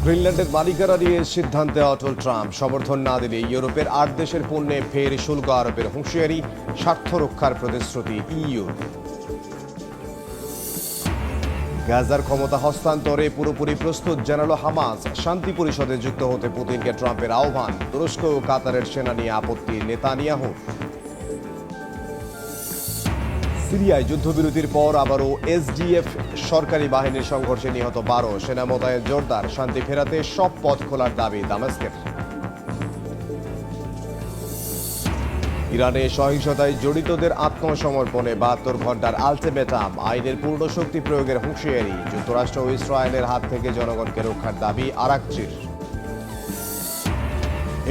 গ্রিনল্যান্ডের মালিকানা নিয়ে সিদ্ধান্তে অটল ট্রাম্প। সমর্থন না দিলে ইউরোপের ৮ দেশের পণ্যে ফের শুল্ক আরোপের হুঁশিয়ারি, স্বার্থ রক্ষার প্রতিশ্রুতি ইইউর। গাজার ক্ষমতা হস্তান্তরে পুরোপুরি প্রস্তুত জানালো হামাস। শান্তি পরিষদে যুক্ত হতে পুতিনকে ট্রাম্পের আহ্বান। তুরস্ক ও কাতারের সেনা নিয়ে আপত্তি নেতানিয়াহুর। সিরিয়ায় যুদ্ধবিরতির পর আবারও এসডিএফ সরকারি বাহিনীর সংঘর্ষে নিহত ১২, সেনা মোতায়েন জোরদার। শান্তি ফেরাতে সব পথ খোলার দাবি দামেস্কের। ইরানে সহিংসতায় জড়িতদের আত্মসমর্পণে ৭২ ঘণ্টার আলটিমেটাম, আইনের পূর্ণ শক্তি প্রয়োগের হুঁশিয়ারি। যুক্তরাষ্ট্র ও ইসরায়েলের হাত থেকে জনগণকে রক্ষার দাবি আরাকচির।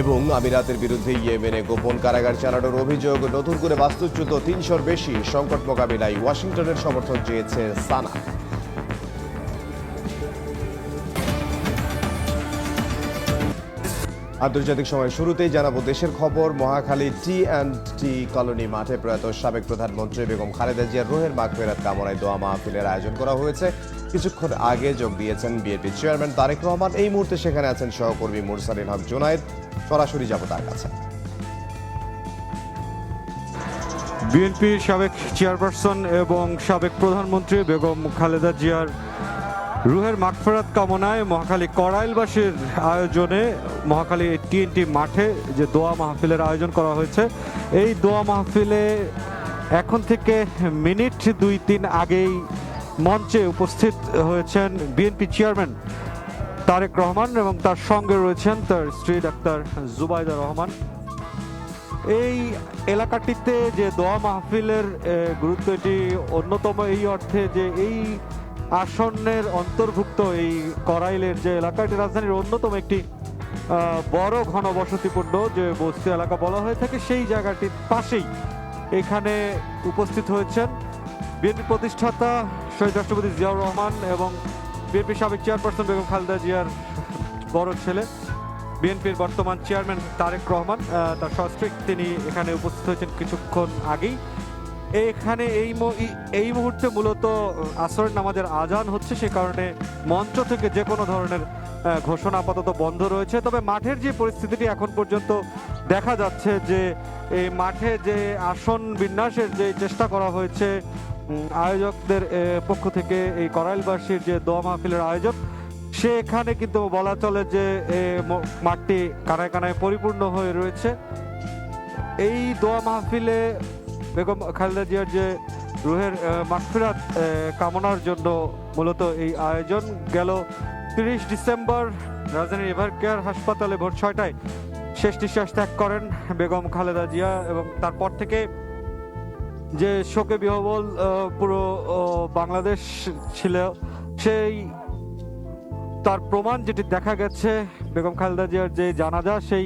এবং আমিরাতের বিরুদ্ধে ইয়েমেনে গোপন কারাগার চালানোর অভিযোগ। নতুন করে বাস্তুচ্যুত ৩০০-র বেশি। সংকট মোকাবিলায় ওয়াশিংটনের সমর্থন চেয়েছে সানা। আন্তর্জাতিক সময় শুরুতেই জানাবো দেশের খবর। মহাখালী টি কলোনি মাঠে প্রয়াত সাবেক প্রধানমন্ত্রী বেগম খালেদা জিয়ার রুহের মাগফিরাত কামনায় দোয়া মাহফিলের আয়োজন করা হয়েছে। কিছুক্ষণ আগে যোগ দিয়েছেন বিএনপি চেয়ারম্যান তারেক রহমান। এই মুহূর্তে সেখানে আছেন সহকর্মী মুরসালিন হক জুনায়েদ। সরাসরি যাব তার কাছে। বিএনপির সাবেক চেয়ারপারসন এবং সাবেক প্রধানমন্ত্রী বেগম খালেদা জিয়ার রুহের মাগফিরাত কামনায় মহাখালী কড়াইলবাসীর আয়োজনে মহাখালী টি মাঠে যে দোয়া মাহফিলের আয়োজন করা হয়েছে, এই দোয়া মাহফিলে এখন থেকে মিনিট ২-৩ আগেই মঞ্চে উপস্থিত হয়েছেন বিএনপি চেয়ারম্যান তারেক রহমান এবং তার সঙ্গে রয়েছেন তার স্ত্রী ডাক্তার জুবাইদা রহমান। এই এলাকাটিতে যে দোয়া মাহফিলের গুরুত্ব এটি অন্যতম এই অর্থে যে এই আসনের অন্তর্ভুক্ত এই করাইলের যে এলাকাটি রাজধানীর অন্যতম একটি বড় ঘনবসতিপূর্ণ যে বস্তি এলাকা বলা হয়ে থাকে, সেই জায়গাটির পাশেই এখানে উপস্থিত হয়েছেন বিএনপি প্রতিষ্ঠাতা শহীদ রাষ্ট্রপতি জিয়াউর রহমান এবং বিএনপি সাবেক চেয়ারপারসন বেগম খালেদা জিয়ার বড় ছেলে বিএনপির বর্তমান চেয়ারম্যান তারেক রহমান, তার সস্ত্রী। তিনি এখানে উপস্থিত হয়েছেন কিছুক্ষণ আগেই। এখানে এই মুহূর্তে মূলত আসরের নামাজের আজান হচ্ছে, সে কারণে মঞ্চ থেকে যে কোনো ধরনের ঘোষণা আপাতত বন্ধ রয়েছে। তবে মাঠের যে পরিস্থিতিটি এখন পর্যন্ত দেখা যাচ্ছে যে এই মাঠে যে আসন বিন্যাসের যে চেষ্টা করা হয়েছে আয়োজকদের পক্ষ থেকে, এই করাইলবাসীর যে দোয়া মাহফিলের আয়োজক, সেখানে কিন্তু বলা চলে যে মাঠটি কানায় কানায় পরিপূর্ণ হয়ে রয়েছে। এই দোয়া মাহফিলে বেগম খালেদা জিয়ার যে রুহের মাগফিরাত কামনার জন্য মূলত এই আয়োজন। গেল ৩০ ডিসেম্বর রাজধানীর এভার কেয়ার হাসপাতালে ভোর ৬টায় শেষ নিঃশ্বাস ত্যাগ করেন বেগম খালেদা জিয়া এবং তারপর থেকে যে শোকে বিহ্বল পুরো বাংলাদেশ ছিল, সেই তার প্রমাণ যেটি দেখা গেছে বেগম খালেদা জিয়ার যে জানাজা, সেই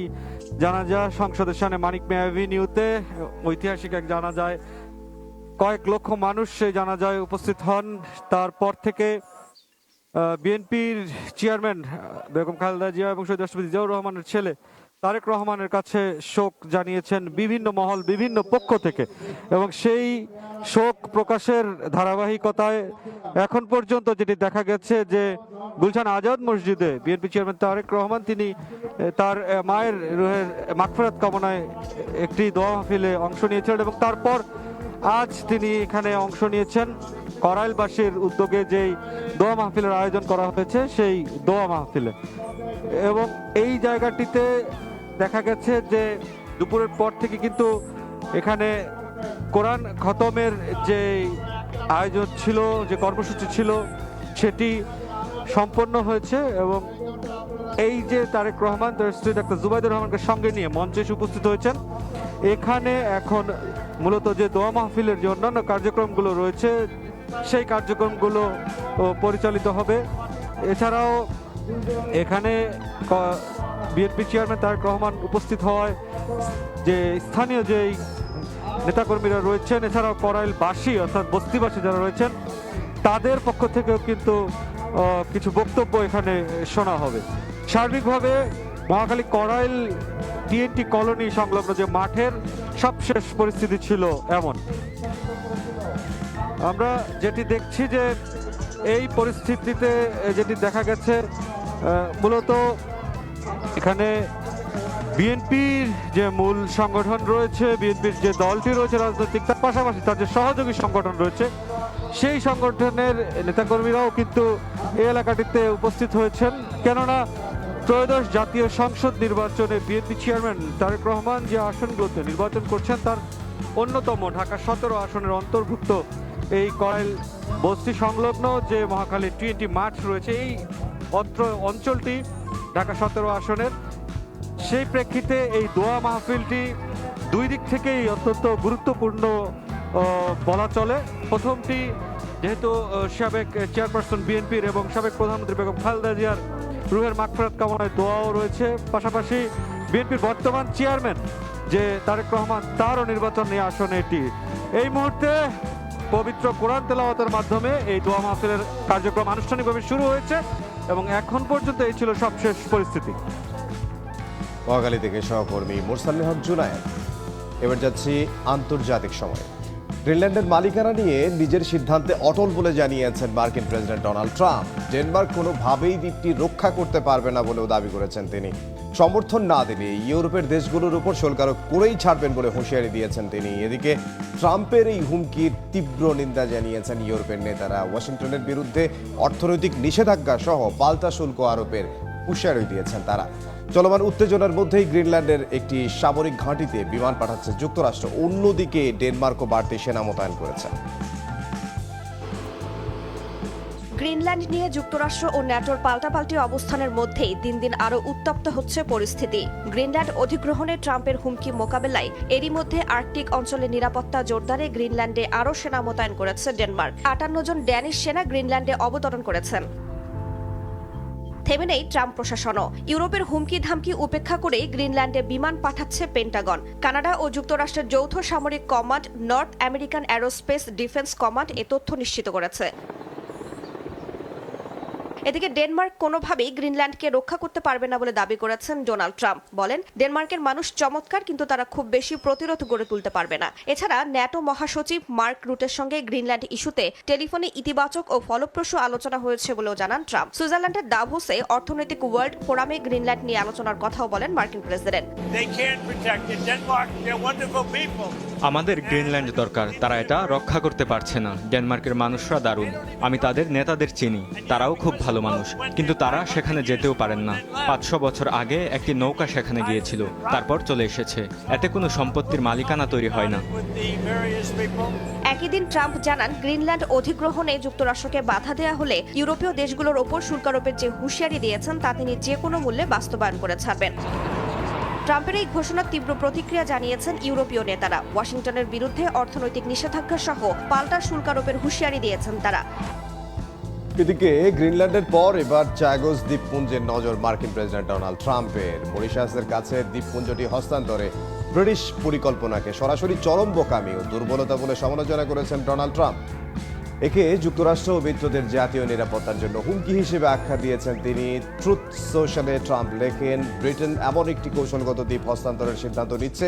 জানাজা সংসদের সামনে মানিক মিয়া অ্যাভিনিউতে ঐতিহাসিক এক জানাজায় কয়েক লক্ষ মানুষ সেই জানাজায় উপস্থিত হন। তারপর থেকে বিএনপির চেয়ারম্যান বেগম খালেদা জিয়া এবং শহীদ রাষ্ট্রপতি জিয়াউর রহমানের ছেলে তারেক রহমানের কাছে শোক জানিয়েছেন বিভিন্ন মহল, বিভিন্ন পক্ষ থেকে, এবং সেই শোক প্রকাশের ধারাবাহিকতায় এখন পর্যন্ত যেটি দেখা গেছে যে গুলশান আজাদ মসজিদে বিএনপি চেয়ারম্যান তারেক রহমান তিনি তার মায়ের রুহের মাগফিরাত কামনায় একটি দোয়া মাহফিলে অংশ নিয়েছিলেন এবং তারপর আজ তিনি এখানে অংশ নিয়েছেন করাইলবাসীর উদ্যোগে যেই দোয়া মাহফিলের আয়োজন করা হয়েছে সেই দোয়া মাহফিলে। এবং এই জায়গাটিতে দেখা গেছে যে দুপুরের পর থেকে কিন্তু এখানে কোরআন খতমের যে আয়োজন ছিল, যে কর্মসূচি ছিল, সেটি সম্পন্ন হয়েছে এবং এই যে তারেক রহমান তার স্ত্রী ডাক্তার জুবাইদা রহমানকে সঙ্গে নিয়ে মঞ্চে উপস্থিত হয়েছেন। এখানে এখন মূলত যে দোয়া মাহফিলের যে অন্যান্য কার্যক্রমগুলো রয়েছে সেই কার্যক্রমগুলো পরিচালিত হবে। এছাড়াও এখানে বিএনপি চেয়ারম্যান তারেক রহমান উপস্থিত হওয়ায় যে স্থানীয় যেই নেতাকর্মীরা রয়েছেন, এছাড়াও করাইলবাসী অর্থাৎ বস্তিবাসী যারা রয়েছেন, তাদের পক্ষ থেকেও কিন্তু কিছু বক্তব্য এখানে শোনা হবে। সার্বিকভাবে মহাখালী করাইল টি কলোনি সংলগ্ন যে মাঠের সবশেষ পরিস্থিতি ছিল এমন। আমরা যেটি দেখছি যে এই পরিস্থিতিতে যেটি দেখা গেছে মূলত এখানে বিএনপির যে মূল সংগঠন রয়েছে, বিএনপির যে দলটি রয়েছে রাজনৈতিক, তার পাশাপাশি তার যে সহযোগী সংগঠন রয়েছে, সেই সংগঠনের নেতাকর্মীরাও কিন্তু এই এলাকাটিতে উপস্থিত হয়েছেন। কেননা ত্রয়োদশ জাতীয় সংসদ নির্বাচনে বিএনপি চেয়ারম্যান তারেক রহমান যে আসনগুলোতে নির্বাচন করছেন তার অন্যতম ঢাকা 17 আসনের অন্তর্ভুক্ত এই করাইল বস্তি সংলগ্ন যে মহাখালী টি মাঠ রয়েছে, এই অঞ্চলটি ঢাকা 17 আসনের। সেই প্রেক্ষিতে এই দোয়া মাহফিলটি দুই দিক থেকেই অত্যন্ত গুরুত্বপূর্ণ বলা চলে। প্রথমটি যেহেতু সাবেক চেয়ারপারসন বিএনপির এবং সাবেক প্রধানমন্ত্রী বেগম খালেদা জিয়ার রুহের মাগফিরাত কামনায় দোয়াও রয়েছে, পাশাপাশি বিএনপির বর্তমান চেয়ারম্যান যে তারেক রহমান, তারও নির্বাচনী আসন এটি। এই মুহূর্তে পবিত্র কোরআন তেলাওয়াতের মাধ্যমে এই দোয়া মাহফিলের কার্যক্রম আনুষ্ঠানিকভাবে শুরু হয়েছে এবং এখন পর্যন্ত এই ছিল সবশেষ পরিস্থিতি। মহাখালী থেকে সহকর্মী মোরসাল্লিল হক জুনায়েদ। এবার যাচ্ছি আন্তর্জাতিক সময়ে। গ্রিনল্যান্ডের মালিকানা নিয়ে নিজের সিদ্ধান্তে অটল বলে জানিয়েছেন মার্কিন প্রেসিডেন্ট ডোনাল্ড ট্রাম্প। ডেনমার্ক কোনোভাবেই দ্বীপটি রক্ষা করতে পারবে না বলেও দাবি করেছেন তিনি। সমর্থন না দিলে ইউরোপের দেশগুলোর উপর শুল্ক আরোপ করেই ছাড়বেন বলে হুঁশিয়ারি দিয়েছেন তিনি। এদিকে ট্রাম্পের এই হুমকির তীব্র নিন্দা জানিয়েছেন ইউরোপের নেতারা। ওয়াশিংটনের বিরুদ্ধে অর্থনৈতিক নিষেধাজ্ঞা সহ পাল্টা শুল্ক আরোপের হুঁশিয়ারি দিয়েছেন তারা। চলমান উত্তেজনার মধ্যেই গ্রিনল্যান্ডের একটি সামরিক ঘাঁটিতে বিমান পাঠাচ্ছে যুক্তরাষ্ট্র। অন্যদিকে ডেনমার্কও বাড়তি সেনা মোতায়েন করেছে। গ্রিনল্যান্ড নিয়ে যুক্তরাষ্ট্র ও ন্যাটোর পাল্টাপাল্টি অবস্থানের মধ্যেই দিন দিন আরও উত্তপ্ত হচ্ছে পরিস্থিতি। গ্রিনল্যান্ড অধিগ্রহণে ট্রাম্পের হুমকি মোকাবেলায় এরই মধ্যে আর্কটিক অঞ্চলে নিরাপত্তা জোরদারে গ্রিনল্যান্ডে আরও সেনা মোতায়েন করেছে ডেনমার্ক। 58 জন ড্যানিশ সেনা গ্রিনল্যান্ডে অবতরণ করেছেন। থেমে নেই ট্রাম্প প্রশাসনও। ইউরোপের হুমকি ধামকি উপেক্ষা করেই গ্রিনল্যান্ডে বিমান পাঠাচ্ছে পেন্টাগন। কানাডা ও যুক্তরাষ্ট্রের যৌথ সামরিক command North American Aerospace Defense Command এ তথ্য নিশ্চিত করেছে। এদিকে ডেনমার্ক কোনোভাবেই গ্রিনল্যান্ডকে রক্ষা করতে পারবে না বলে দাবি করেছেন ডোনাল্ড ট্রাম্প। বলেন, ডেনমার্কের মানুষ চমৎকার, কিন্তু তারা খুব বেশি প্রতিরোধ গড়ে তুলতে পারবে না। এছাড়া ন্যাটো মহাসচিব মার্ক রুটের সঙ্গে গ্রিনল্যান্ড ইস্যুতে টেলিফোনে ইতিবাচক ও ফলপ্রসূ আলোচনা হয়েছে বলেও জানান ট্রাম্প। সুইজারল্যান্ডের দাভোসে অর্থনৈতিক ওয়ার্ল্ড ফোরামে গ্রিনল্যান্ড নিয়ে আলোচনার কথাও বলেন মার্কিন প্রেসিডেন্ট। আমাদের গ্রিনল্যান্ড দরকার, তারা এটা রক্ষা করতে পারছে না। ডেনমার্কের মানুষরা দারুণ, আমি তাদের নেতাদের চিনি, তারাও খুব ভালো মানুষ, কিন্তু তারা সেখানে যেতেও পারেন না। 500 বছর আগে একটি নৌকা সেখানে গিয়েছিল, তারপর চলে এসেছে। এতে কোনো সম্পত্তির মালিকানা তৈরি হয় না। একই দিন ট্রাম্প জানান, গ্রিনল্যান্ড অধিগ্রহণে যুক্তরাষ্ট্রকে বাধা দেয়া হলে ইউরোপীয় দেশগুলোর ওপর শুল্ক আরোপের যে হুঁশিয়ারি দিয়েছেন তা তিনি যে কোনো মূল্যে বাস্তবায়ন করে ছাড়বেন। ট্রাম্পের এই ঘোষণার তীব্র প্রতিক্রিয়া জানিয়েছেন ইউরোপীয় নেতারা। ওয়াশিংটনের বিরুদ্ধে অর্থনৈতিক নিষেধাজ্ঞা সহ পাল্টা শুল্ক আরোপের হুঁশিয়ারি দিয়েছেন তারা। এদিকে গ্রিনল্যান্ডের পর এবার চ্যাগোস দ্বীপপুঞ্জের নজর মার্কিন প্রেসিডেন্ট ডোনাল্ড ট্রাম্পের। মরিশাসের কাছে দ্বীপপুঞ্জটি হস্তান্তরে ব্রিটিশ পরিকল্পনাকে সরাসরি চরম বোকামি ও দুর্বলতা বলে সমালোচনা করেছেন ডোনাল্ড ট্রাম্প। একে যুক্তরাষ্ট্র ও মিত্রদের জাতীয় নিরাপত্তার জন্য হুমকি হিসেবে আখ্যা দিয়েছেন তিনি। ট্রুথ সোশ্যালে ট্রাম্প লেখেন, ব্রিটেন এমন একটি কৌশলগত দ্বীপ হস্তান্তরের সিদ্ধান্ত নিচ্ছে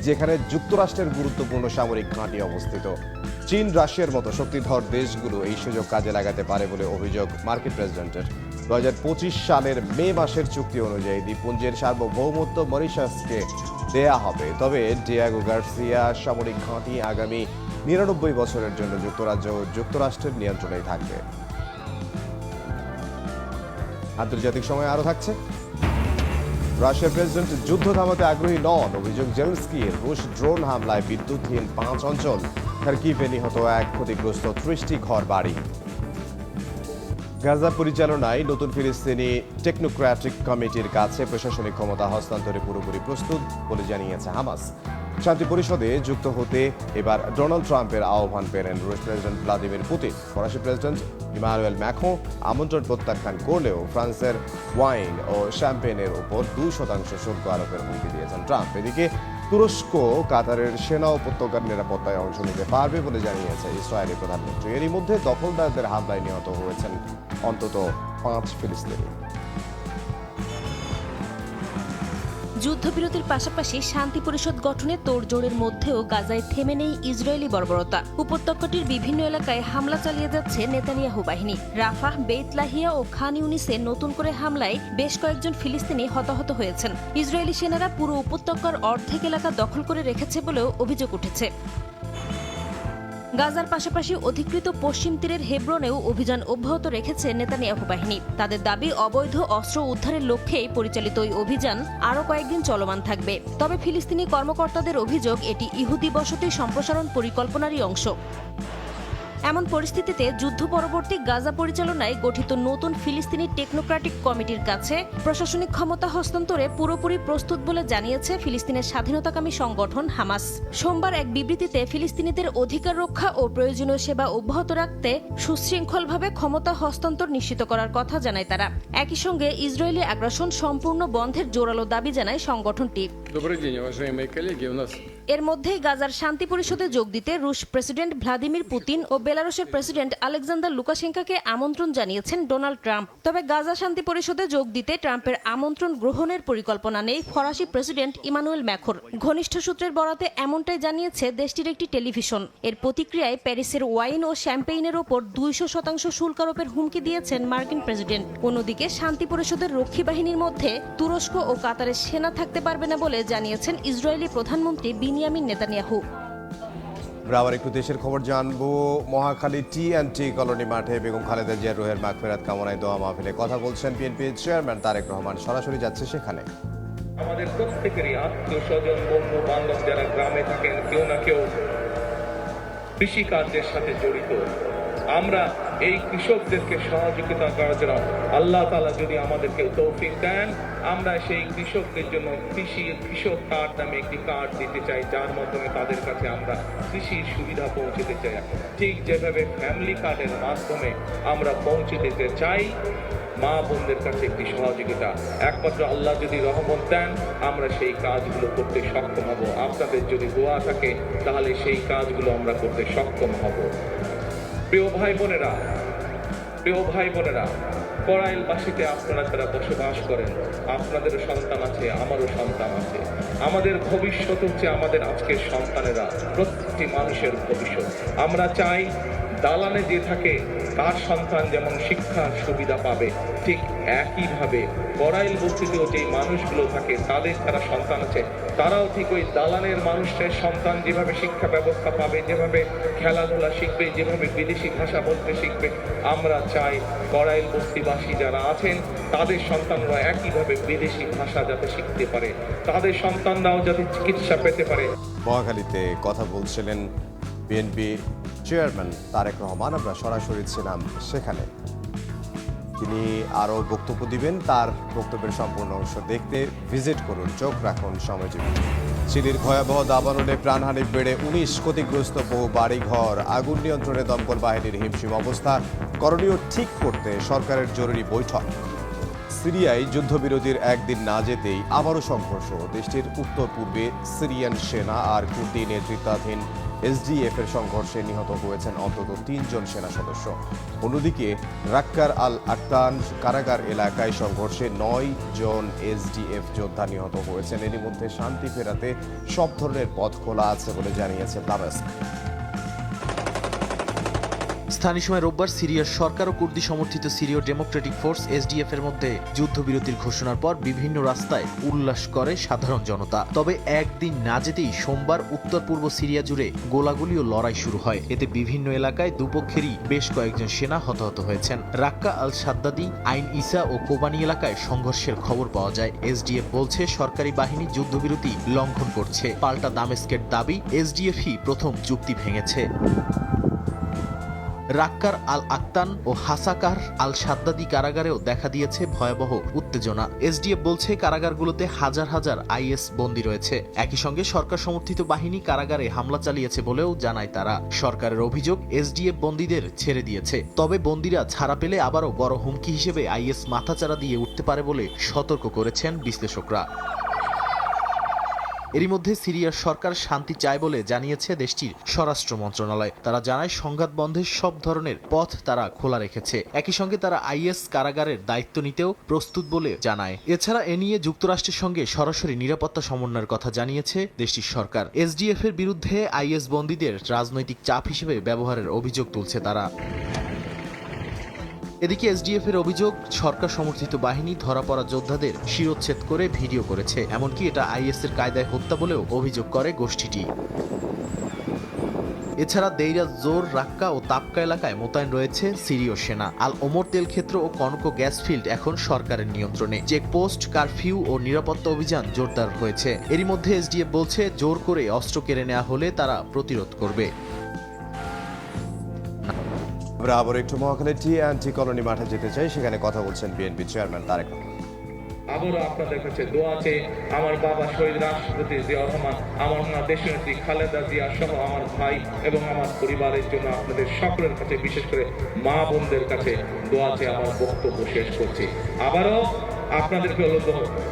যেখানে যুক্তরাষ্ট্রের গুরুত্বপূর্ণ সামরিক ঘাঁটি অবস্থিত। চীন, রাশিয়ার মতো শক্তিধর দেশগুলো এই সুযোগ কাজে লাগাতে পারে বলে অভিযোগ মার্কিন প্রেসিডেন্টের। 2025 সালের মে মাসের চুক্তি অনুযায়ী দ্বীপপুঞ্জের সার্বভৌমত্ব মরিশাসকে দেয়া হবে। তবে ডিয়েগো গার্সিয়া সামরিক ঘাঁটি আগামী 99 বছরের জন্য যুক্তরাজ্য ও যুক্তরাষ্ট্রের নিয়ন্ত্রণেই থাকবে। আন্তর্জাতিক সময় আরো থাকছে। রাশিয়ার প্রেসিডেন্ট যুদ্ধ থামাতে আগ্রহী নন, অভিযোগ জেলেনস্কির। রুশ ড্রোন হামলায় বিদ্যুৎহীন 5 অঞ্চল, খার্কিভে নিহত 1, ক্ষতিগ্রস্ত 30টি ঘর বাড়ি। গাজা পরিচালনায় নতুন ফিলিস্তিনি টেকনোক্র্যাটিক কমিটির কাছে প্রশাসনিক ক্ষমতা হস্তান্তরে পুরোপুরি প্রস্তুত বলে জানিয়েছে হামাস। শান্তি পরিষদে যুক্ত হতে এবার ডোনাল্ড ট্রাম্পের আহ্বান পেলেন রুশ প্রেসিডেন্ট ভ্লাদিমির পুতিন। ফরাসি প্রেসিডেন্ট ইমানুয়েল ম্যাক্রো আমন্ত্রণ প্রত্যাখ্যান করলেও ফ্রান্সের ওয়াইন ও শ্যাম্পেনের উপর 2% শুল্ক আরোপের হুমকি দিয়েছেন ট্রাম্প। এদিকে তুরস্ক কাতারের সেনা উপত্যকার নিরাপত্তায় অংশ নিতে পারবে বলে জানিয়েছে ইসরায়েলি প্রধানমন্ত্রী। এরই মধ্যে দখলদারদের হামলায় নিহত হয়েছেন অন্তত 5 ফিলিস্তিনি। যুদ্ধবিরতির পাশাপাশি শান্তি পরিষদ গঠনে তোড়জোড়ের মধ্যেও গাজায় থেমে নেই ইসরায়েলি বর্বরতা। উপত্যকাটির বিভিন্ন এলাকায় হামলা চালিয়ে যাচ্ছে নেতানিয়াহু বাহিনী। রাফাহ, বেইত লাহিয়া ও খান ইউনিসে নতুন করে হামলায় বেশ কয়েকজন ফিলিস্তিনি হতাহত হয়েছেন। ইসরায়েলি সেনারা পুরো উপত্যকার অর্ধেক এলাকা দখল করে রেখেছে বলেও অভিযোগ উঠেছে। গাজার পাশাপাশি অধিকৃত পশ্চিম তীরের হেব্রনেও অভিযান অব্যাহত রেখেছে নেতানিয়াহু বাহিনী। তাদের দাবি, অবৈধ অস্ত্র উদ্ধারের লক্ষ্যেই পরিচালিত ওই অভিযান আরও কয়েকদিন চলমান থাকবে। তবে ফিলিস্তিনি কর্মকর্তাদের অভিযোগ, এটি ইহুদি বসতি সম্প্রসারণ পরিকল্পনারই অংশ। এমন পরিস্থিতিতে যুদ্ধ পরবর্তী গাজা পরিচালনায় গঠিত নতুন ফিলিস্তিনি টেকনোক্র্যাটিক কমিটির কাছে প্রশাসনিক ক্ষমতা হস্তান্তরে পুরোপুরি প্রস্তুত বলে জানিয়েছে ফিলিস্তিনের স্বাধীনতাকামী সংগঠন হামাস। সোমবার এক বিবৃতিতে ফিলিস্তিনিদের অধিকার রক্ষা ও প্রয়োজনীয় সেবা অব্যাহত রাখতে সুশৃঙ্খলভাবে ক্ষমতা হস্তান্তর নিশ্চিত করার কথা জানায় তারা। একই সঙ্গে ইসরায়েলি আগ্রাসন সম্পূর্ণ বন্ধের জোরালো দাবি জানায় সংগঠনটি। এর মধ্যেই গাজার শান্তি পরিষদে যোগ দিতে রুশ প্রেসিডেন্ট ভ্লাদিমির পুতিন ও বেলারুশের প্রেসিডেন্ট আলেকজান্ডার লুকাশেঙ্কাকে আমন্ত্রণ জানিয়েছেন ডোনাল্ড ট্রাম্প। তবে গাজা শান্তি পরিষদে যোগ দিতে ট্রাম্পের আমন্ত্রণ গ্রহণের পরিকল্পনা নেই ফরাসি প্রেসিডেন্ট ইমানুয়েল ম্যাখর। ঘনিষ্ঠ সূত্রের বরাতে এমনটাই জানিয়েছে দেশটির একটি টেলিভিশন। এর প্রতিক্রিয়ায় প্যারিসের ওয়াইন ও শ্যাম্পেইনের ওপর 200% শুল্ক আরোপের হুমকি দিয়েছেন মার্কিন প্রেসিডেন্ট। অন্যদিকে শান্তি পরিষদের রক্ষী বাহিনীর মধ্যে তুরস্ক ও কাতারের সেনা থাকতে পারবে না বলে জানিয়েছেন ইসরায়েলি প্রধানমন্ত্রী বিনিয়ামিন নেতানিয়াহু। আবার একটু দেশের খবর জানবো। মহাখালী টি&টি কলোনি মাঠে বেগম খালেদা জিয়ার রুহের মাগফিরাত কামনায় দোয়া মাহফিলে কথা বলছেন বিএনপির চেয়ারম্যান তারেক রহমান। সরাসরি যাচ্ছে সেখানে। আমাদের প্রত্যেকেরই আত্মীয় স্বজন, বন্ধু বান্ধব যারা গ্রামে থাকেন, কেউ না কেউ কৃষি কার্যের সাথে জড়িত। আমরা এই কৃষকদেরকে সহযোগিতা করার জন্য আল্লাহ তাআলা যদি আমাদেরকে তৌফিক দেন, আমরা সেই কৃষকদের জন্য কৃষক কার্ড নামে একটি কার্ড দিতে চাই, যার মাধ্যমে তাদের কাছে আমরা কৃষির সুবিধা পৌঁছে চাই। ঠিক যেভাবে ফ্যামিলি কার্ডের মাধ্যমে আমরা পৌঁছে দিতে চাই মা বোনদের কাছে একটি সহযোগিতা। একমাত্র আল্লাহ যদি রহমত দেন, আমরা সেই কাজগুলো করতে সক্ষম হব। আপনাদের যদি দোয়া থাকে, তাহলে সেই কাজগুলো আমরা করতে সক্ষম হব। প্রিয় ভাই বোনেরা, করাইলবাসীতে আপনারা যারা বসবাস করেন, আপনাদেরও সন্তান আছে, আমারও সন্তান আছে। আমাদের ভবিষ্যৎ হচ্ছে আমাদের আজকের সন্তানেরা, প্রত্যেকটি মানুষের ভবিষ্যৎ। আমরা চাই দালানে যে থাকে তার সন্তান যেমন শিক্ষার সুবিধা পাবে, ঠিক একইভাবে করাইল বস্তিতেও যে মানুষগুলো থাকে তাদের যারা সন্তান আছে, তারাও ঠিক ওই দালানের মানুষের সন্তান যেভাবে শিক্ষা ব্যবস্থা পাবে, যেভাবে খেলাধুলা শিখবে, যেভাবে বিদেশি ভাষা বলতে শিখবে, আমরা চাই করাইল বস্তিবাসী যারা আছেন তাদের সন্তানরা একইভাবে বিদেশি ভাষা যাতে শিখতে পারে, তাদের সন্তানরাও যাতে চিকিৎসা পেতে পারে। মহাখালীতে কথা বলছিলেন বিএনপি চেয়ারম্যান তারেক রহমান। আমরা সরাসরি ছিলাম সেখানে। তিনি আরও বক্তব্য দিবেন। তার বক্তব্যের সম্পূর্ণ অংশ দেখতে ভিজিট করুন, চোখ রাখুন সময়জীবী। চিলির ভয়াবহ দাবানলে প্রাণহানি বেড়ে 19, ক্ষতিগ্রস্ত বহু বাড়িঘর। আগুন নিয়ন্ত্রণে দমকল বাহিনীর হিমশিম অবস্থা। করণীয় ঠিক করতে সরকারের জরুরি বৈঠক। সিরিয়ায় যুদ্ধবিরতির একদিন না যেতেই আবারও সংঘর্ষ। দেশটির উত্তর পূর্বে সিরিয়ান সেনা আর কুর্দি নেতৃত্বাধীন এসডিএফ এর সংঘর্ষে নিহত হয়েছেন অন্তত 3 জন সেনা সদস্য। অন্যদিকে রাক্কার আল আক্তান কারাগার এলাকায় সংঘর্ষে 9 জন এসডিএফ যোদ্ধা নিহত হয়েছেন। এরই মধ্যে শান্তি ফেরাতে সব ধরনের পথ খোলা আছে বলে জানিয়েছে দামেস্ক। স্থানীয় সময় রোববার সিরিয়ার সরকার ও কুর্দি সমর্থিত সিরীয় ডেমোক্রেটিক ফোর্স এসডিএফ এর মধ্যে যুদ্ধবিরতির ঘোষণার পর বিভিন্ন রাস্তায় উল্লাস করে সাধারণ জনতা। তবে একদিন না যেতেই সোমবার উত্তর পূর্ব সিরিয়া জুড়ে গোলাগুলি ও লড়াই শুরু হয়। এতে বিভিন্ন এলাকায় দুপক্ষেরই বেশ কয়েকজন সেনা হতাহত হয়েছেন। রাক্কা আল সাদ্দাদি, আইন ইসা ও কোবানি এলাকায় সংঘর্ষের খবর পাওয়া যায়। এসডিএফ বলছে সরকারি বাহিনী যুদ্ধবিরতি লঙ্ঘন করছে। পাল্টা দামেস্কের দাবি, এসডিএফই প্রথম চুক্তি ভেঙেছে। রাক্কার আল আক্তান ও হাসাকার আল সাদ্দাদি কারাগারেও দেখা দিয়েছে ভয়াবহ উত্তেজনা। এসডিএফ বলছে কারাগারগুলোতে হাজার হাজার আইএস বন্দী রয়েছে। একই সঙ্গে সরকার সমর্থিত বাহিনী কারাগারে হামলা চালিয়েছে বলেও জানায় তারা। সরকারের অভিযোগ, এসডিএফ বন্দীদের ছেড়ে দিয়েছে। তবে বন্দীরা ছাড়া পেলে আবারও বড় হুমকি হিসেবে আইএস মাথাচাড়া দিয়ে উঠতে পারে বলে সতর্ক করেছেন বিশ্লেষকরা। এরই মধ্যে সিরিয়ার সরকার শান্তি চায় বলে জানিয়েছে দেশটির স্বরাষ্ট্র মন্ত্রণালয়। তারা জানায় সংঘাত বন্ধের সব ধরনের পথ তারা খোলা রেখেছে। একই সঙ্গে তারা আইএস কারাগারের দায়িত্ব নিতেও প্রস্তুত বলে জানায়। এছাড়া এ নিয়ে যুক্তরাষ্ট্রের সঙ্গে সরাসরি নিরাপত্তা সমন্বয়ের কথা জানিয়েছে দেশটির সরকার। এসডিএফ এর বিরুদ্ধে আইএস বন্দীদের রাজনৈতিক চাপ হিসেবে ব্যবহারের অভিযোগ তুলছে তারা। এদিকে এসডিএফ এর অভিযোগ, সরকার সমর্থিত বাহিনী ধরা পড়া যোদ্ধাদের শিরোচ্ছেদ করে ভিডিও করেছে। এমনকি এটা আইএস এর কায়দায় হত্যা বলেও অভিযোগ করে গোষ্ঠীটি। এছাড়া দেইরা জোর, রাক্কা ও তাপকা এলাকায় মোতায়েন রয়েছে সিরীয় সেনা। আল ওমর তেল ক্ষেত্র ও কনকো গ্যাস ফিল্ড এখন সরকারের নিয়ন্ত্রণে। চেকপোস্ট, কারফিউ ও নিরাপত্তা অভিযান জোরদার হয়েছে। এরই মধ্যে এসডিএফ বলছে, জোর করে অস্ত্র কেড়ে নেওয়া হলে তারা প্রতিরোধ করবে। আমরা আবার একটু মহাখালী টি কলোনি মাঠে যেতে চাই, সেখানে কথা বলছেন বিএনপি চেয়ারম্যান তারেক রহমান। আবারও আপনাদের কাছে দোয়া চেয়ে আমার বাবা শহীদ রাষ্ট্রপতি জিয়াউর রহমান, আমার মা দেশনেত্রী খালেদা জিয়া সহ আমার ভাই এবং আমার পরিবারের জন্য আপনাদের সকলের কাছে, বিশেষ করে মা বোনদের কাছে দোয়া চেয়ে আমার বক্তব্য শেষ করছি। আবারও আপনাদেরকে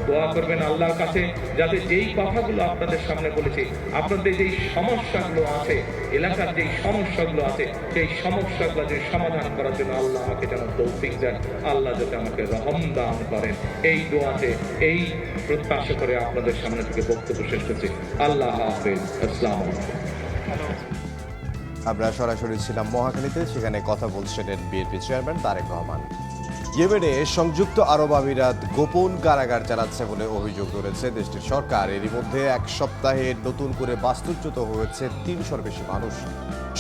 দোয়া করবেন আল্লাহর কাছে, যাতে যেই কথাগুলো আপনাদের সামনে বলেছি, আপনাদের যেই সমস্যাগুলো আছে, এলাকার যেই সমস্যাগুলো আছে, সেই সমস্যাগুলো যে সমাধান করার জন্য আল্লাহ আমাকে যেন তৌফিক দেন, আল্লাহ যাতে আমাকে রহম দান করেন, এই দোয়াতে, এই প্রত্যাশা করে আপনাদের সামনে থেকে বক্তব্য শেষ করছি। আল্লাহ হাফেজ। আসসালামু আলাইকুম। আমরা সরাসরি ছিলাম মহাখালীতে, সেখানে কথা বলছিলেন বিএনপি চেয়ারম্যান তারেক রহমান। ইয়েমেনে সংযুক্ত আরব আমিরাত গোপন কারাগার চালাচ্ছে বলে অভিযোগ করেছে দেশটির সরকার। এরই মধ্যে এক সপ্তাহে নতুন করে বাস্তুচ্যুত হয়েছে ৩০০-র বেশি মানুষ।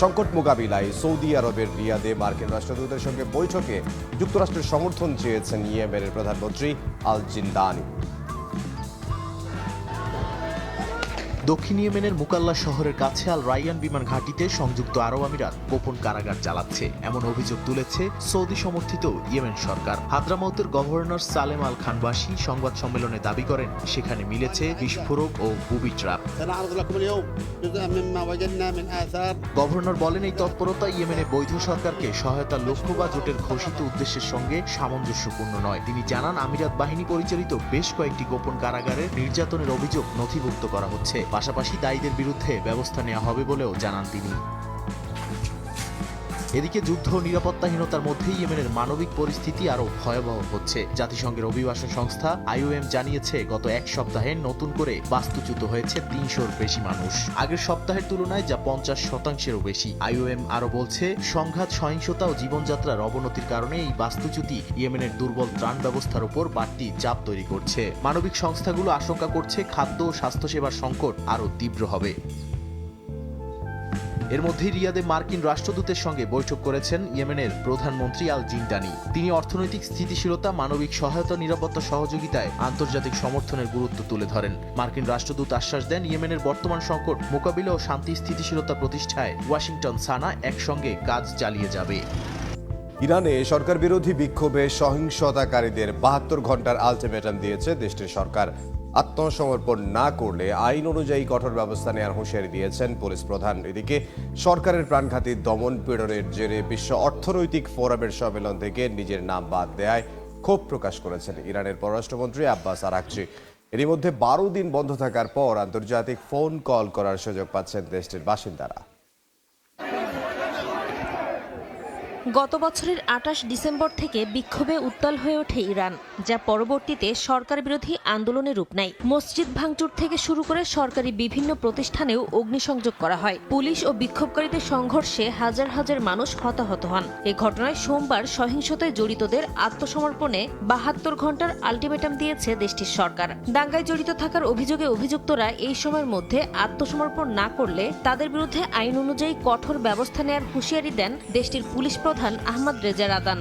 সংকট মোকাবিলায় সৌদি আরবের রিয়াদে মার্কিন রাষ্ট্রদূতের সঙ্গে বৈঠকে যুক্তরাষ্ট্রের সমর্থন চেয়েছেন ইয়েমেনের প্রধানমন্ত্রী আল জিন্দানি। দক্ষিণ ইয়েমেনের মুকাল্লা শহরের কাছে আল রাইয়ান বিমান ঘাঁটিতে সংযুক্ত আরব আমিরাত গোপন কারাগার চালাচ্ছে, এমন অভিযোগ তুলেছে সৌদি সমর্থিত ইয়েমেন সরকার। হাদ্রামাউতের গভর্নর সালেম আল খানবাসী সংবাদ সম্মেলনে দাবি করেন, সেখানে মিলেছে বিস্ফোরক ও বুবি ট্রাপ। গভর্নর বলেন, এই তৎপরতা ইয়েমেনে বৈধ সরকারকে সহায়তার লক্ষ্য বা জোটের ঘোষিত উদ্দেশ্যের সঙ্গে সামঞ্জস্যপূর্ণ নয়। তিনি জানান, আমিরাত বাহিনী পরিচালিত বেশ কয়েকটি গোপন কারাগারে নির্যাতনের অভিযোগ নথিভুক্ত করা হচ্ছে। পাশাপাশি দায়ীদের বিরুদ্ধে ব্যবস্থা নেওয়া হবে বলেও জানান তিনি। এদিকে যুদ্ধ ও নিরাপত্তাহীনতার মধ্যে ইয়েমেনের মানবিক পরিস্থিতি আরও ভয়াবহ হচ্ছে। জাতিসংঘের অভিবাসন সংস্থা IOM জানিয়েছে, গত এক সপ্তাহে নতুন করে বাস্তুচ্যুত হয়েছে ৩০০-র বেশি মানুষ। আগের সপ্তাহের তুলনায় যা ৫০%-এরও বেশি। IOM আরও বলছে, সংঘাত, সহিংসতা ও জীবনযাত্রার অবনতির কারণে এই বাস্তুচ্যুতি ইয়েমেনের দুর্বল ত্রাণ ব্যবস্থার উপর বাড়তি চাপ তৈরি করছে। মানবিক সংস্থাগুলো আশঙ্কা করছে, খাদ্য ও স্বাস্থ্যসেবার সংকট আরও তীব্র হবে। এর মধ্যেই রিয়াদে মার্কিন রাষ্ট্রদূতের সঙ্গে বৈঠক করেছেন ইয়েমেনের প্রধানমন্ত্রী আল জিন্দানি। তিনি অর্থনৈতিক স্থিতিশীলতা, মানবিক সহায়তা, নিরাপত্তা সহযোগিতায় আন্তর্জাতিক সমর্থনের গুরুত্ব তুলে ধরেন। মার্কিন রাষ্ট্রদূত আশ্বাস দেন, ইয়েমেনের বর্তমান সংকট মোকাবিলা ও শান্তি স্থিতিশীলতা প্রতিষ্ঠায় ওয়াশিংটন, সানা একসঙ্গে কাজ চালিয়ে যাবে। ইরানে সরকার বিরোধী বিক্ষোভে সহিংসতাকারীদের ৭২ ঘন্টার আলটিমেটাম দিয়েছে দেশটির সরকার। আত্মসমর্পণ না করলে আইন অনুযায়ী কঠোর ব্যবস্থা নেওয়ার হুঁশিয়ারি দিয়েছেন পুলিশ প্রধান। এদিকে সরকারের প্রাণঘাতী দমন পীড়নের জেরে বিশ্ব অর্থনৈতিক ফোরামের সম্মেলন থেকে নিজের নাম বাদ দেয়ায় ক্ষোভ প্রকাশ করেছেন ইরানের পররাষ্ট্রমন্ত্রী আব্বাস আরাকচি। এরই মধ্যে ১২ দিন বন্ধ থাকার পর আন্তর্জাতিক ফোন কল করার সুযোগ পাচ্ছেন দেশটির বাসিন্দারা। গত বছরের ২৮ ডিসেম্বর থেকে বিক্ষোভে উত্তাল হয়ে ওঠে ইরান, যা পরবর্তীতে সরকার বিরোধী আন্দোলনে রূপ নেয়। মসজিদ ভাঙচুর থেকে শুরু করে সরকারি বিভিন্ন প্রতিষ্ঠানেও অগ্নিসংযোগ করা হয়। পুলিশ ও বিক্ষোভকারীদের সংঘর্ষে হাজার হাজার মানুষ হতাহত হন। এ ঘটনায় সোমবার সহিংসতায় জড়িতদের আত্মসমর্পণে ৭২ ঘন্টার আলটিমেটাম দিয়েছে দেশটির সরকার। দাঙ্গায় জড়িত থাকার অভিযোগে অভিযুক্তরা এই সময়ের মধ্যে আত্মসমর্পণ না করলে তাদের বিরুদ্ধে আইন অনুযায়ী কঠোর ব্যবস্থা নেওয়ার হুঁশিয়ারি দেন দেশটির পুলিশ প্রধান আহমদ রেজা রাদান।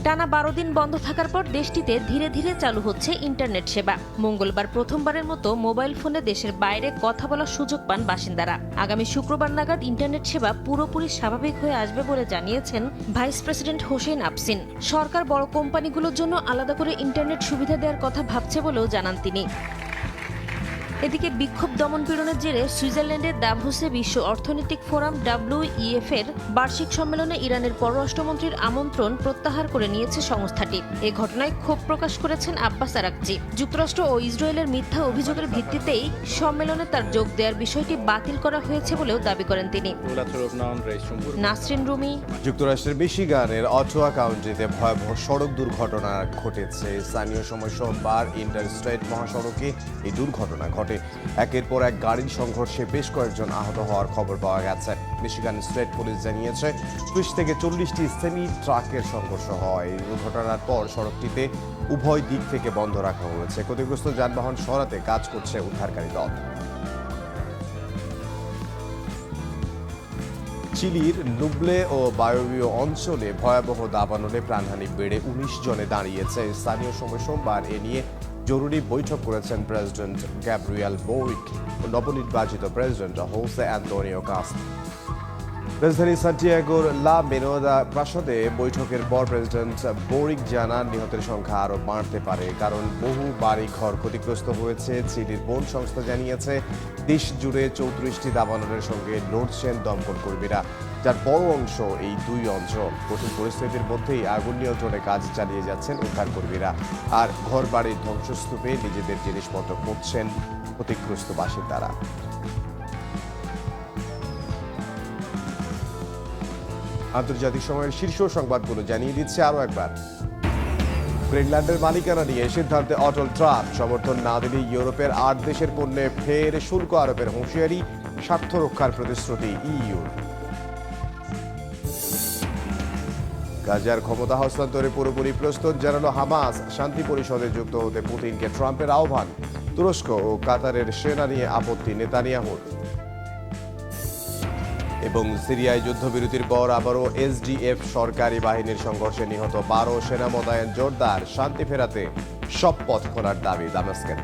টানা ১২ দিন বন্ধ থাকার পর দেশটিতে ধীরে ধীরে চালু হচ্ছে ইন্টারনেট সেবা। মঙ্গলবার প্রথমবারের মতো মোবাইল ফোনে দেশের বাইরে কথা বলার সুযোগ পান বাসিন্দারা। আগামী শুক্রবার নাগাদ ইন্টারনেট সেবা পুরোপুরি স্বাভাবিক হয়ে আসবে বলে জানিয়েছেন ভাইস প্রেসিডেন্ট হোসেন আফসিন। সরকার বড় কোম্পানিগুলোর জন্য আলাদা করে ইন্টারনেট সুবিধা দেওয়ার কথা ভাবছে বলেও জানান তিনি। এদিকে বিক্ষোভ দমনপীড়নের জেরে সুইজারল্যান্ডের দাভোসে বিশ্ব অর্থনৈতিক ফোরাম WEF এর বার্ষিক সম্মেলনে ইরানের পররাষ্ট্রমন্ত্রীর আমন্ত্রণ প্রত্যাহার করে নিয়েছে সংস্থাটি। এ ঘটনায় ক্ষোভ প্রকাশ করেছেন আব্বাস আরাকচি। যুক্তরাষ্ট্র ও ইসরায়েলের মিথ্যা অভিযোগের ভিত্তিতেই সম্মেলনে তার যোগ দেওয়ার বিষয়টি বাতিল করা হয়েছে বলেও দাবি করেন তিনি। নাসরিন রুমি, যুক্তরাষ্ট্রের মিশিগানের অটোয়া কাউন্টিতে ভয়াবহ সড়ক দুর্ঘটনা ঘটেছে। স্থানীয় সময় সোমবার ইন্টারস্টেট মহাসড়কে এই দুর্ঘটনা ঘটে। একের পর এক গাড়ির সংঘর্ষে বেশ কয়েকজন আহত হওয়ার খবর পাওয়া গেছে। মিশিগান স্টেট পুলিশ জানিয়েছে 30 থেকে 40টি সেমি ট্রাকের সংঘর্ষ হয়। এই দুর্ঘটনার পর সড়কটিতে উভয় দিক থেকে বন্ধ রাখা হয়েছে। ক্ষতিগ্রস্ত যানবাহন সরাতে কাজ করছে উদ্ধারকারী দল। চিলির নুবলে ও বায়োবিও অঞ্চলে ভয়াবহ দাবানলে প্রাণহানি বেড়ে 19 জনে দাঁড়িয়েছে। স্থানীয় সময় সোমবার এ নিয়ে জরুরি বৈঠক করেছেন প্রেসিডেন্ট গ্যাব্রিয়েল বোরিক ও নবনির্বাচিত প্রেসিডেন্ট হোসে অ্যান্তোনিও কাস্ট। রাজধানী সান্টিয়াগোর লা মেনোদা প্রাসাদে বৈঠকের পর প্রেসিডেন্ট বোরিক জানান নিহতের সংখ্যা আরও বাড়তে পারে, কারণ বহু বাড়ি ঘর ক্ষতিগ্রস্ত হয়েছে। চিলির বন সংস্থা জানিয়েছে দেশ জুড়ে 34টি দাবানলের সঙ্গে লড়ছেন দমকল কর্মীরা, যার বড় অংশ এই দুই অঞ্চল। কঠিন পরিস্থিতির মধ্যেই আগুন নিয়ন্ত্রণে কাজ চালিয়ে যাচ্ছেন উদ্ধার কর্মীরা, আর ঘর বাড়ির ধ্বংসস্তূপে নিজেদের জিনিসপত্র খুঁজছেন ক্ষতিগ্রস্ত বাসিন্দারা। আন্তর্জাতিক সময়ের শীর্ষ সংবাদগুলো জানিয়ে দিচ্ছে আরও একবার। গ্রিনল্যান্ডের মালিকানা নিয়ে সিদ্ধান্তে অটল ট্রাম্প। সমর্থন না দিলে ইউরোপের 8 দেশের পণ্যে ফের শুল্ক আরোপের হুঁশিয়ারি, স্বার্থ রক্ষার প্রতিশ্রুতি ইইউ। গাজার ক্ষমতা হস্তান্তরে পুরোপুরি প্রস্তুত জানালো হামাস। শান্তি পরিষদে যুক্ত হতে পুতিনকে ট্রাম্পের আহ্বান। তুরস্ক ও কাতারের সেনা নিয়ে আপত্তি নেতানিয়াহুর। এবং সিরিয়ায় যুদ্ধবিরতির পর আবারও SDF সরকারি বাহিনীর সংঘর্ষে নিহত 12 সেনা মোতায়েন জোরদার। শান্তি ফেরাতে সব পথ খোলার দাবি দামেস্কের।